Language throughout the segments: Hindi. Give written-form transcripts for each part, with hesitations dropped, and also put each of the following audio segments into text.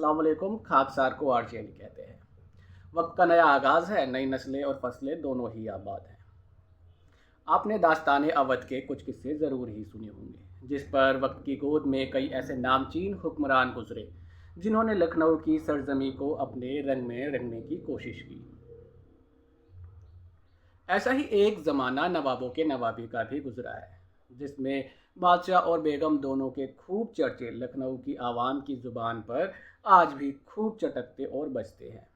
अस्सलाम वालेकुम। खाकसार को आर्जियली कहते हैं। वक्त का नया आगाज़ है, नई नस्लें और फसलें दोनों ही आबाद हैं। आपने दास्तान अवध के कुछ किस्से ज़रूर ही सुने होंगे, जिस पर वक्त की गोद में कई ऐसे नामचीन हुक्मरान गुजरे जिन्होंने लखनऊ की सरजमी को अपने रंग में रंगने की कोशिश की। ऐसा ही एक ज़माना नवाबों के नवाबी का भी गुजरा है, जिसमें बादशाह और बेगम दोनों के खूब चर्चे लखनऊ की आवाम की ज़ुबान पर आज भी खूब चटकते और बजते हैं।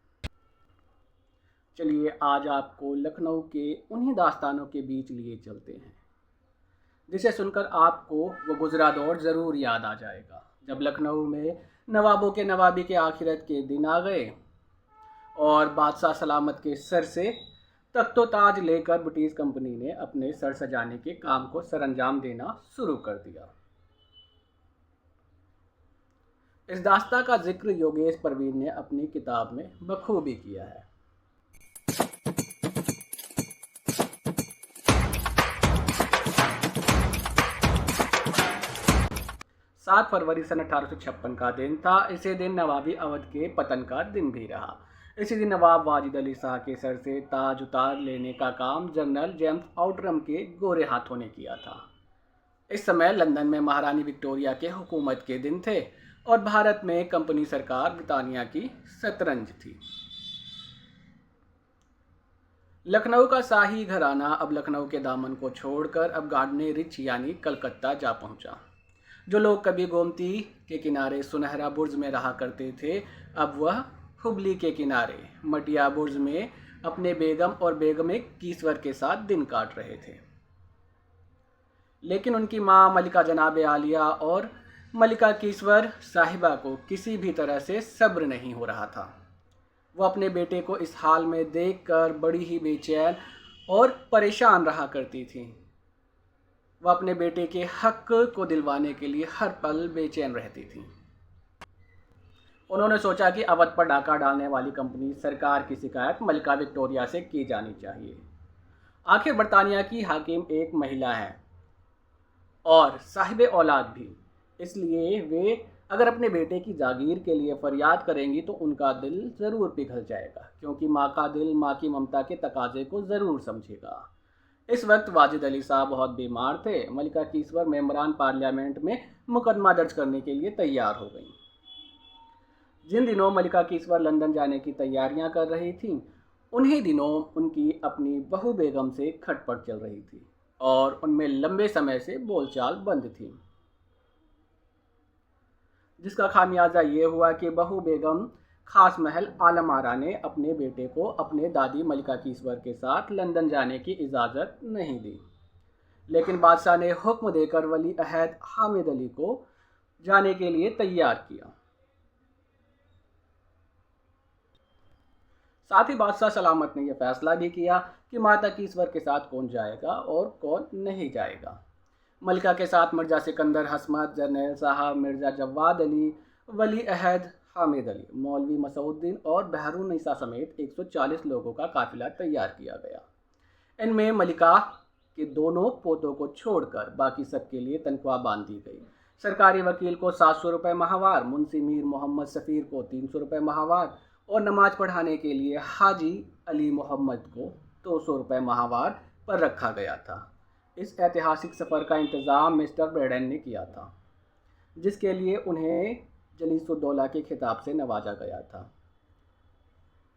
चलिए आज आपको लखनऊ के उन्हीं दास्तानों के बीच लिए चलते हैं, जिसे सुनकर आपको वो गुजरा दौर ज़रूर याद आ जाएगा, जब लखनऊ में नवाबों के नवाबी के आखिरत के दिन आ गए और बादशाह सलामत के सर से तख्तो ताज लेकर ब्रिटिश कंपनी ने अपने सर सजाने के काम को सरंजाम देना शुरू कर दिया। इस दास्ता का जिक्र योगेश परवीन ने अपनी किताब में बखूबी किया है। 7 फरवरी सन 1856 का दिन था। इसी दिन नवाबी अवध के पतन का दिन भी रहा। इसी दिन नवाब वाजिद अली शाह के सर से ताज उतार लेने का काम जनरल जेम्स आउटरम के गोरे हाथों ने किया था। इस समय लंदन में महारानी विक्टोरिया के हुकूमत के दिन थे और भारत में कंपनी सरकार ब्रिटानिया की शतरंज थी। लखनऊ का शाही घराना अब लखनऊ के दामन को छोड़कर अब गार्डने रिच यानी कलकत्ता जा पहुंचा। जो लोग कभी गोमती के किनारे सुनहरा बुर्ज में रहा करते थे, अब वह हुबली के किनारे मटिया बुर्ज में अपने बेगम और बेगमे कीसवर के साथ दिन काट रहे थे। लेकिन उनकी मां मलिका जनाब आलिया और मलिका कीसवर साहिबा को किसी भी तरह से सब्र नहीं हो रहा था। वो अपने बेटे को इस हाल में देखकर बड़ी ही बेचैन और परेशान रहा करती थी। वह अपने बेटे के हक को दिलवाने के लिए हर पल बेचैन रहती थी। उन्होंने सोचा कि अवध पर डाका डालने वाली कंपनी सरकार की शिकायत मलिका विक्टोरिया से की जानी चाहिए। आखिर बरतानिया की हाकिम एक महिला है और साहिबे औलाद भी, इसलिए वे अगर अपने बेटे की जागीर के लिए फरियाद करेंगी तो उनका दिल ज़रूर पिघल जाएगा, क्योंकि माँ का दिल माँ की ममता के तकाजे को ज़रूर समझेगा। इस वक्त वाजिद अली साहब बहुत बीमार थे। मलिका कीसवर मेंबरान पार्लियामेंट में मुकदमा दर्ज करने के लिए तैयार हो गई। जिन दिनों मलिका कीसवर लंदन जाने की तैयारियां कर रही थीं, उन्हीं दिनों उनकी अपनी बहू बेगम से खटपट चल रही थी और उनमें लंबे समय से बोलचाल बंद थी, जिसका खामियाजा ये हुआ कि बहू बेगम खास महल आलम आरा ने अपने बेटे को अपने दादी मलिका कीसवर के साथ लंदन जाने की इजाज़त नहीं दी, लेकिन बादशाह ने हुक्म देकर वली अहद हामिद अली को जाने के लिए तैयार किया। साथ ही बादशाह सलामत ने यह फैसला भी किया कि माता कीसवर के साथ कौन जाएगा और कौन नहीं जाएगा। मलिका के साथ मिर्ज़ा सिकंदर हसमत, जरनैल साहब, मिर्ज़ा जवाद अली, वली अहद हामिद अली, मौलवी मसऊद्दीन और बहरूनिसा समेत 140 लोगों का काफिला तैयार किया गया। इनमें मलिका के दोनों पोतों को छोड़कर बाकी सबके लिए तनख्वाह बांध दी गई। सरकारी वकील को 700 रुपये माहवार, मुंशी मीर मोहम्मद सफ़ीर को 300 रुपये माहवार और नमाज पढ़ाने के लिए हाजी अली मोहम्मद को 200 रुपये माहवार पर रखा गया था। इस ऐतिहासिक सफ़र का इंतज़ाम मिस्टर ब्रेडन ने किया था, जिसके लिए उन्हें जलीसुद्दौला के खिताब से नवाजा गया था।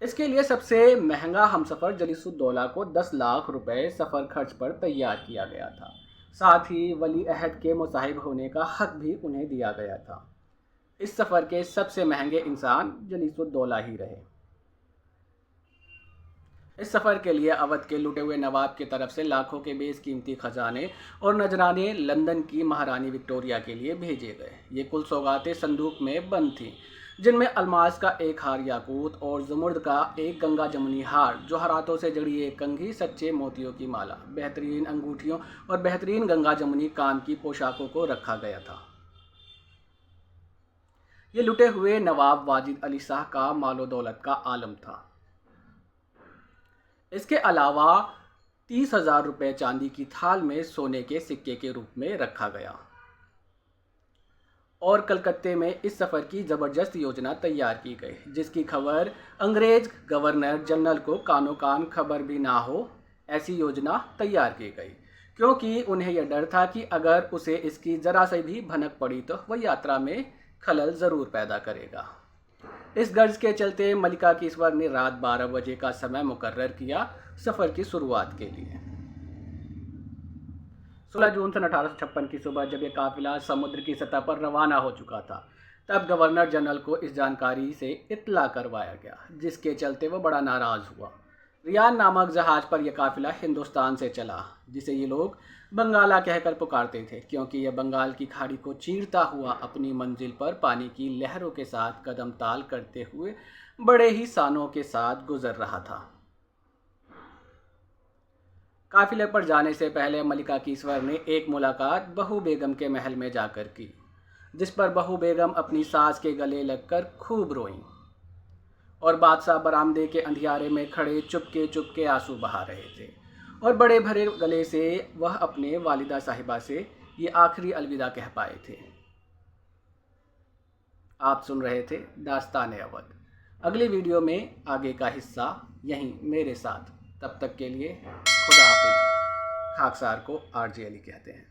इसके लिए सबसे महंगा हमसफ़र जलीसुद्दौला को 10 लाख रुपए सफ़र खर्च पर तैयार किया गया था। साथ ही वली अहद के मुसाहिब होने का हक भी उन्हें दिया गया था। इस सफ़र के सबसे महंगे इंसान जलीसुद्दौला ही रहे। इस सफ़र के लिए अवध के लुटे हुए नवाब की तरफ से लाखों के बेशकीमती खजाने और नजराने लंदन की महारानी विक्टोरिया के लिए भेजे गए। ये कुल सौगातें संदूक में बंद थीं, जिनमें अलमास का एक हार याकूत और ज़मुर्द का एक गंगा जमुनी हार, जौहरातों से जड़ी एक कंघी, सच्चे मोतियों की माला, बेहतरीन अंगूठियों और बेहतरीन गंगा जमुनी काम की पोशाकों को रखा गया था। ये लुटे हुए नवाब वाजिद अली शाह का मालो दौलत का आलम था। इसके अलावा 30,000 रुपये चांदी की थाल में सोने के सिक्के के रूप में रखा गया। और कलकत्ते में इस सफ़र की ज़बरदस्त योजना तैयार की गई, जिसकी खबर अंग्रेज़ गवर्नर जनरल को कानो कान खबर भी ना हो। ऐसी योजना तैयार की गई क्योंकि उन्हें यह डर था कि अगर उसे इसकी ज़रा से भी भनक पड़ी तो वह यात्रा में खलल ज़रूर पैदा करेगा। इस गर्ज के चलते मलिका कीसवर ने रात 12 बजे का समय मुकर्रर किया सफ़र की शुरुआत के लिए। 16 जून सन 1856 की सुबह जब यह काफिला समुद्र की सतह पर रवाना हो चुका था, तब गवर्नर जनरल को इस जानकारी से इत्तला करवाया गया, जिसके चलते वह बड़ा नाराज़ हुआ। रियान नामक जहाज़ पर यह काफिला हिंदुस्तान से चला, जिसे ये लोग बंगाला कहकर पुकारते थे, क्योंकि यह बंगाल की खाड़ी को चीरता हुआ अपनी मंजिल पर पानी की लहरों के साथ कदम ताल करते हुए बड़े ही सानों के साथ गुजर रहा था। काफिले पर जाने से पहले मलिका कीसवर ने एक मुलाकात बहू बेगम के महल में जाकर की, जिस पर बहू बेगम अपनी सास के गले लगकर खूब रोईं और बादशाह बरामदे के अंधियारे में खड़े चुपके चुपके आंसू बहा रहे थे और बड़े भरे गले से वह अपने वालिदा साहिबा से ये आखिरी अलविदा कह पाए थे। आप सुन रहे थे दास्तान अवध। अगली वीडियो में आगे का हिस्सा यहीं मेरे साथ। तब तक के लिए खुदा हाफिज। खाकसार को RJ अली कहते हैं।